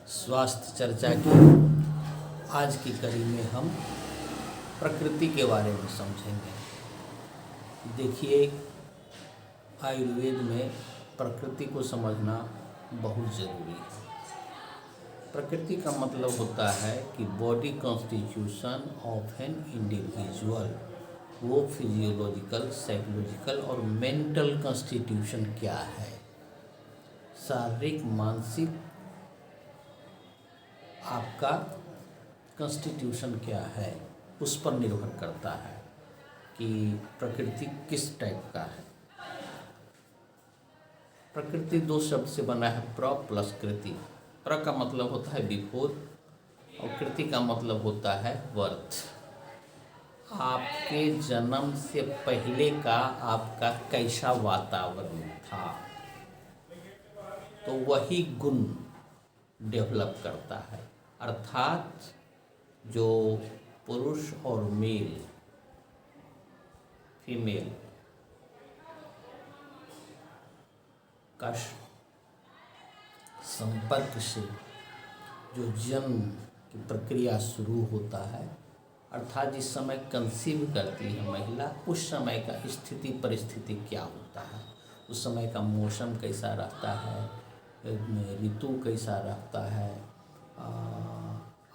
स्वास्थ्य चर्चा की आज की कड़ी में हम प्रकृति के बारे में समझेंगे। देखिए, आयुर्वेद में प्रकृति को समझना बहुत ज़रूरी है। प्रकृति का मतलब होता है कि body constitution of an individual, वो फिजियोलॉजिकल, साइकोलॉजिकल और मेंटल कॉन्स्टिट्यूशन क्या है, शारीरिक मानसिक आपका कॉन्स्टिट्यूशन क्या है, उस पर निर्भर करता है कि प्रकृति किस टाइप का है। प्रकृति दो शब्द से बना है, प्र प्लस कृति। प्र का मतलब होता है बिफोर और कृति का मतलब होता है वर्थ। आपके जन्म से पहले का आपका कैसा वातावरण था, तो वही गुण डेवलप करता है। अर्थात जो पुरुष और मेल फीमेल का संपर्क से जो जन्म की प्रक्रिया शुरू होता है, अर्थात जिस समय कंसीव करती है महिला, उस समय का स्थिति परिस्थिति क्या होता है, उस समय का मौसम कैसा रहता है, ऋतु कैसा रहता है,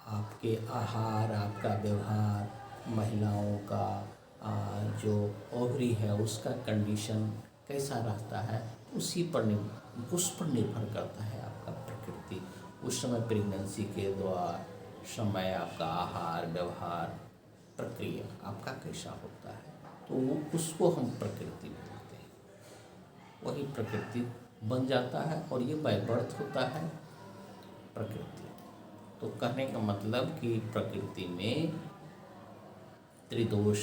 आपके आहार, आपका व्यवहार, महिलाओं का जो ओवरी है उसका कंडीशन कैसा रहता है, उस पर निर्भर करता है आपका प्रकृति। उस समय प्रेगनेंसी के दौरान समय आपका आहार, व्यवहार, प्रक्रिया आपका कैसा होता है, तो वो उसको हम प्रकृति बोलते हैं। वही प्रकृति बन जाता है और ये बाय बर्थ होता है प्रकृति। तो कहने का मतलब कि प्रकृति में त्रिदोष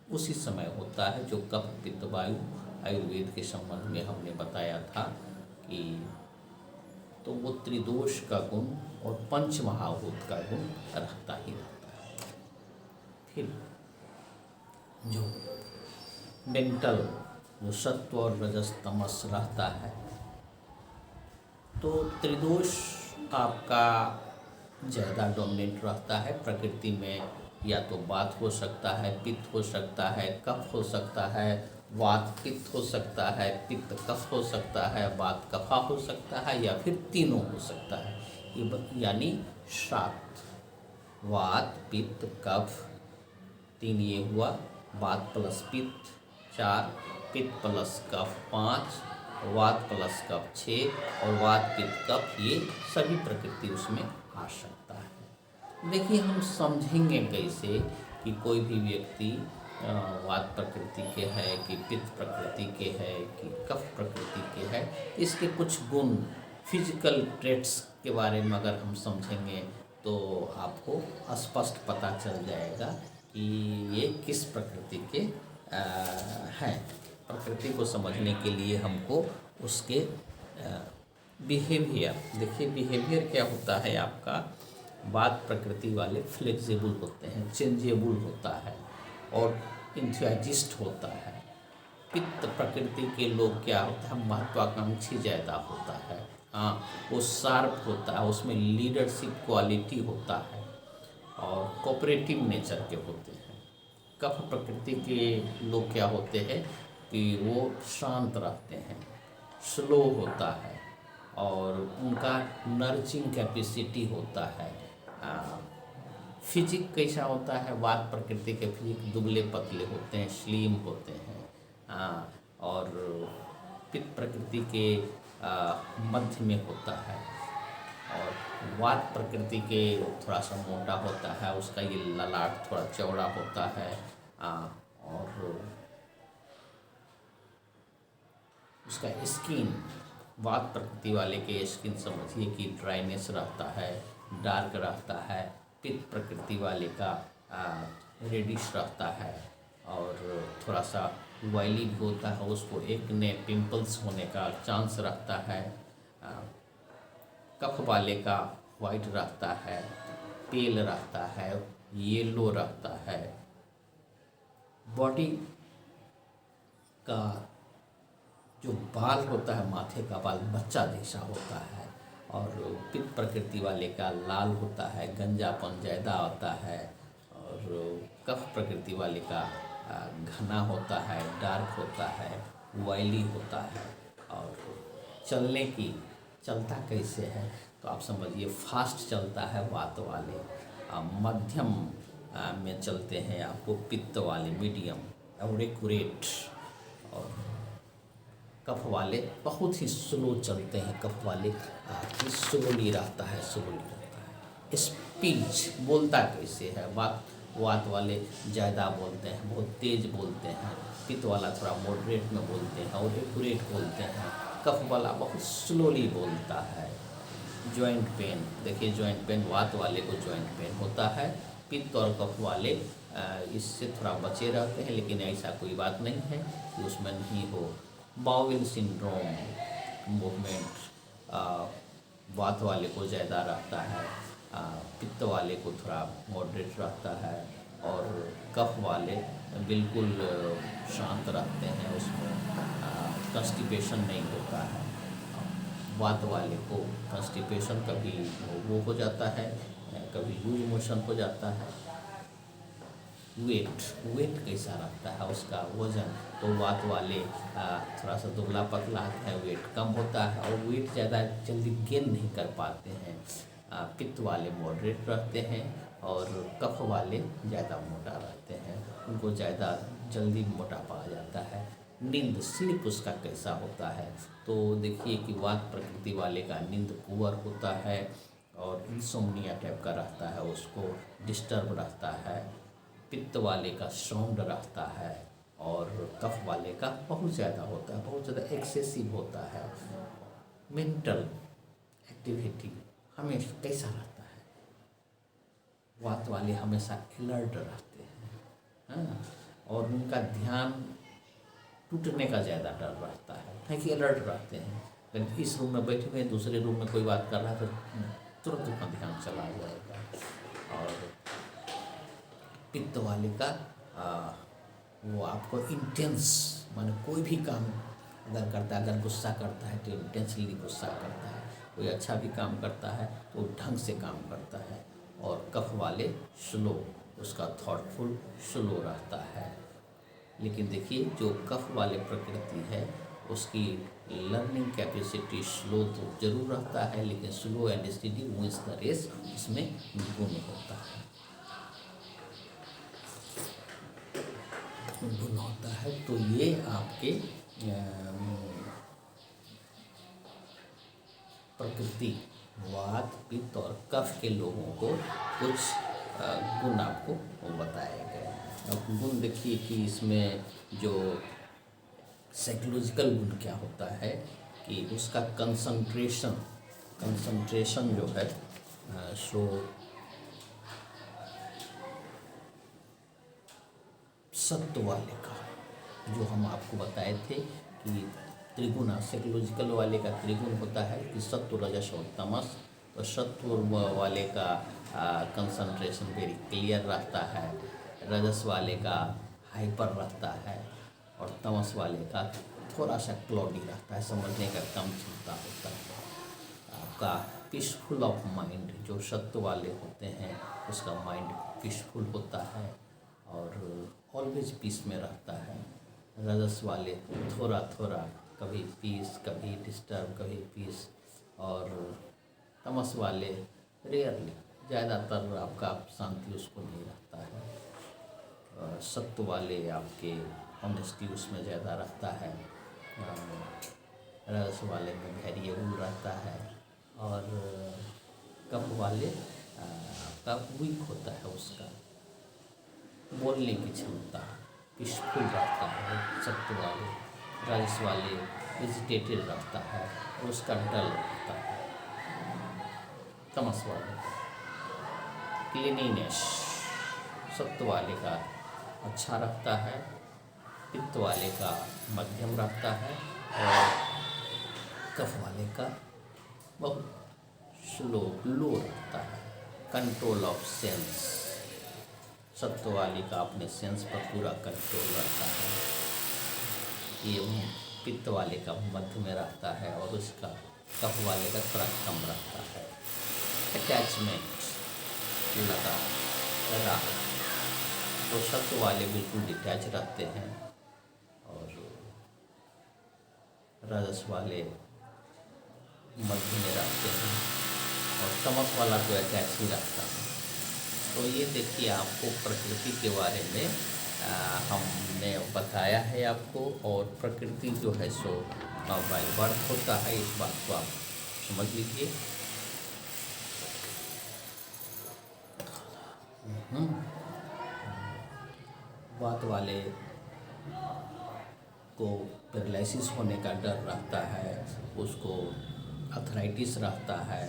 उसी समय होता है जो कफ पित्त वायु आयुर्वेद के संबंध में हमने बताया था कि तो वो त्रिदोष का गुण और पंच महाभूत का गुण रहता ही रहता है। फिर जो मेंटल, जो सत्व और रजस तमस रहता है, तो त्रिदोष आपका ज़्यादा डोमिनेट रहता है प्रकृति में। या तो वात हो सकता है, पित्त हो सकता है, कफ हो सकता है, वात पित्त हो सकता है, पित्त कफ हो सकता है, वात कफा हो सकता है, या फिर तीनों हो सकता है। ये यानी 7, वात पित्त कफ 3 ये हुआ, वात प्लस पित्त 4, पित्त प्लस कफ 5, वात प्लस कफ 6 और वात पित्त कफ, ये सभी प्रकृति उसमें आ सकता है। देखिए, हम समझेंगे कैसे कि कोई भी व्यक्ति वात प्रकृति के है कि पित्त प्रकृति के है कि कफ प्रकृति के है। इसके कुछ गुण, फिजिकल ट्रेट्स के बारे में अगर हम समझेंगे तो आपको स्पष्ट पता चल जाएगा कि ये किस प्रकृति के हैं। प्रकृति को समझने के लिए हमको उसके बिहेवियर, देखिए बिहेवियर क्या होता है आपका। वात प्रकृति वाले फ्लेक्सिबल होते हैं, चेंजेबल होता है और इंथुजिस्ट होता है। पित्त प्रकृति के लोग क्या होता है, महत्वाकांक्षी ज़्यादा होता है। हाँ, वो शार्प होता है, उसमें लीडरशिप क्वालिटी होता है और कोऑपरेटिव नेचर के होते हैं। कफ प्रकृति के लोग क्या होते हैं कि वो शांत रहते हैं, स्लो होता है और उनका नर्चिंग कैपेसिटी होता है। फिजिक कैसा होता है, वात प्रकृति के फिजिक दुबले पतले होते हैं, स्लिम होते हैं। और पित्त प्रकृति के मध्य में होता है और वात प्रकृति के थोड़ा सा मोटा होता है, उसका ये ललाट थोड़ा चौड़ा होता है। और उसका स्किन, वात प्रकृति वाले के स्किन समझिए कि ड्राइनेस रहता है, डार्क रहता है। पित्त प्रकृति वाले का रेडिश रहता है और थोड़ा सा ऑयली भी होता है, उसको एक ने पिंपल्स होने का चांस रहता है। कफ वाले का वाइट रहता है, पेल रहता है, येलो रहता है। बॉडी का जो बाल होता है, माथे का बाल बच्चा जैसा होता है और पित्त प्रकृति वाले का लाल होता है, गंजापन ज़्यादा आता है। और कफ प्रकृति वाले का घना होता है, डार्क होता है, ऑयली होता है। और चलता कैसे है तो आप समझिए फास्ट चलता है वात वाले, मध्यम में चलते हैं आपको पित्त वाले, मीडियम और एक्यूरेट। और कफ वाले बहुत ही स्लो चलते हैं, कफ वाले स्लोली रहता है, स्लोली रहता है। स्पीच बोलता कैसे है, वात वाले ज़्यादा बोलते हैं, बहुत तेज़ बोलते हैं, पित्त वाला थोड़ा मॉडरेट में बोलते हैं और एक्यूरेट बोलते हैं, कफ वाला बहुत स्लोली बोलता है। जॉइंट पेन, देखिए जॉइंट पेन वात वाले को जॉइंट पेन होता है, पित्त और कफ वाले इससे थोड़ा बचे रहते हैं, लेकिन ऐसा कोई बात नहीं है कि उसमें नहीं हो। बाउल सिंड्रोम मूवमेंट वात वाले को ज़्यादा रहता है, पित्त वाले को थोड़ा मॉडरेट रहता है और कफ वाले बिल्कुल शांत रहते हैं, उसमें कंस्टिपेशन नहीं होता है। वात वाले को कंस्टिपेशन कभी वो हो जाता है, कभी लूज मोशन हो जाता है। वेट कैसा रहता है, उसका वज़न, तो वात वाले थोड़ा सा दुबला पतला है, वेट कम होता है और वेट ज़्यादा जल्दी गेन नहीं कर पाते हैं। पित्त वाले मॉडरेट रहते हैं और कफ वाले ज़्यादा मोटा रहते हैं, उनको ज़्यादा जल्दी मोटापा आ जाता है। नींद, स्लीप उसका कैसा होता है तो देखिए कि वात प्रकृति वाले का नींद पुअर होता है और इंसोम्निया टाइप का रहता है, उसको डिस्टर्ब रहता है। पित्त वाले का साउंड रहता है और कफ वाले का बहुत ज़्यादा होता है, बहुत ज़्यादा एक्सेसिव होता है। मेंटल एक्टिविटी हमेशा कैसा रहता है, वात वाले हमेशा अलर्ट रहते हैं, हाँ, और उनका ध्यान टूटने का ज़्यादा डर रहता है कि अलर्ट रहते हैं। अगर इस रूम में बैठे हुए दूसरे रूम में कोई बात कर रहा है तो तुरंत उनका ध्यान चला जाएगा। और पित्त वाले का वो आपको इंटेंस, माने कोई भी काम अगर करता है, अगर गुस्सा करता है तो इंटेंसली गुस्सा करता है, कोई अच्छा भी काम करता है तो ढंग से काम करता है। और कफ वाले स्लो, उसका थॉटफुल स्लो रहता है। लेकिन देखिए जो कफ वाले प्रकृति है उसकी लर्निंग कैपेसिटी स्लो तो जरूर रहता है, लेकिन slow and steady wins the race, इसमें गुण होता है, गुण होता है। तो ये आपके प्रकृति वात, पित्त और कफ के लोगों को कुछ गुण आपको बताए गए। अब गुण देखिए कि इसमें जो साइकोलॉजिकल गुण क्या होता है कि उसका कंसंट्रेशन जो है सो सत्व वाले का, जो हम आपको बताए थे कि त्रिगुण, साइकोलॉजिकल वाले का त्रिगुण होता है कि सत्व, रजस और तमस। तो सत्व वाले का कंसंट्रेशन वेरी क्लियर रहता है, रजस वाले का हाइपर रहता है और तमस वाले का थोड़ा सा क्लॉडी रहता है, समझने का कम क्षमता होता है। आपका पीसफुल ऑफ माइंड, जो सत्व वाले होते हैं उसका माइंड पीसफुल होता है और ऑलवेज पीस में रहता है। रजस वाले थोड़ा थोड़ा, कभी पीस, कभी डिस्टर्ब, कभी पीस। और तमस वाले रेयरली, ज़्यादातर आपका शांति उसको नहीं रहता है। सत्व वाले आपके ऑनेस्टी उसमें ज़्यादा रहता है, रजस वाले में वेरिएबल रहता है और कफ वाले आपका वीक होता है, उसका बोलने की क्षमता पीसफुल रहता है। सत्व वाले, रजस वाले एजिटेटेड रहता है और उसका डल रहता है। तमस वाले क्लीनिनेस, सत्व वाले का अच्छा रखता है, पित्त वाले का मध्यम रखता है और कफ वाले का बहुत स्लो लो रखता है। कंट्रोल ऑफ सेंस, सत्व वाले का अपने सेंस पर पूरा कंट्रोल रहता है। ये पित्त वाले का मध्य में रहता है और उसका कफ वाले का थोड़ा कम रहता है। अटैचमेंट लगा रहा, तो सत्व वाले बिल्कुल डिटैच रहते हैं और रजस वाले मध्य में रहते हैं और तमस वाला तो अटैच ही रहता है। तो ये देखिए आपको प्रकृति के बारे में हमने बताया है आपको, और प्रकृति जो है सो बाय बर्थ होता है, इस बात को आप समझ लीजिए। बात वाले को पैरालिसिस होने का डर रहता है, उसको अर्थराइटिस रहता है,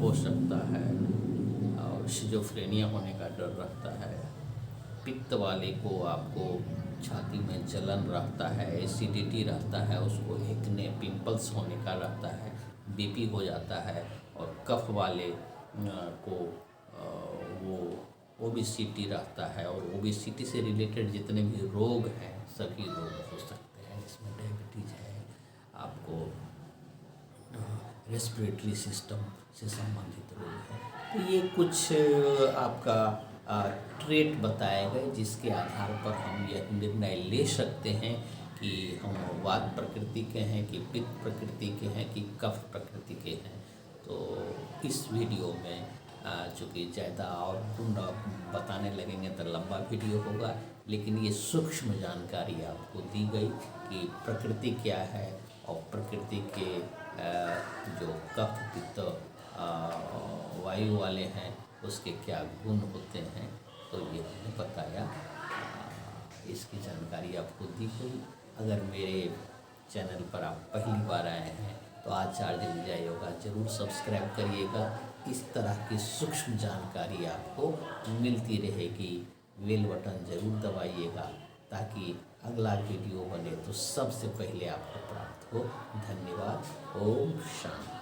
हो सकता है, और शिजोफ्रेनिया होने का डर रहता है। पित्त वाले को आपको छाती में जलन रहता है, एसिडिटी रहता है, उसको एक्ने पिंपल्स होने का रहता है, बीपी हो जाता है। और कफ वाले को वो ओबेसिटी रहता है, और ओबेसिटी से रिलेटेड जितने भी रोग हैं सभी रोग हो सकते हैं। इसमें डायबिटीज है, आपको रेस्पिरेटरी सिस्टम से संबंधित रोग है। तो ये कुछ आपका ट्रेट बताए गए जिसके आधार पर हम यह निर्णय ले सकते हैं कि हम वात प्रकृति के हैं कि पित्त प्रकृति के हैं कि कफ प्रकृति के हैं। तो इस वीडियो में चूँकि ज़्यादा और बताने लगेंगे तो लंबा वीडियो होगा, लेकिन ये सूक्ष्म जानकारी आपको दी गई कि प्रकृति क्या है और प्रकृति के जो कफ पित्त वायु वाले हैं उसके क्या गुण होते हैं। तो ये हमने बताया, इसकी जानकारी आपको दी गई। अगर मेरे चैनल पर आप पहली बार आए हैं तो आचार्य विजय योगा जरूर सब्सक्राइब करिएगा। इस तरह की सूक्ष्म जानकारी आपको मिलती रहेगी। बेल बटन ज़रूर दबाइएगा ताकि अगला वीडियो बने तो सबसे पहले आपको प्राप्त हो। धन्यवाद। ओम शांति।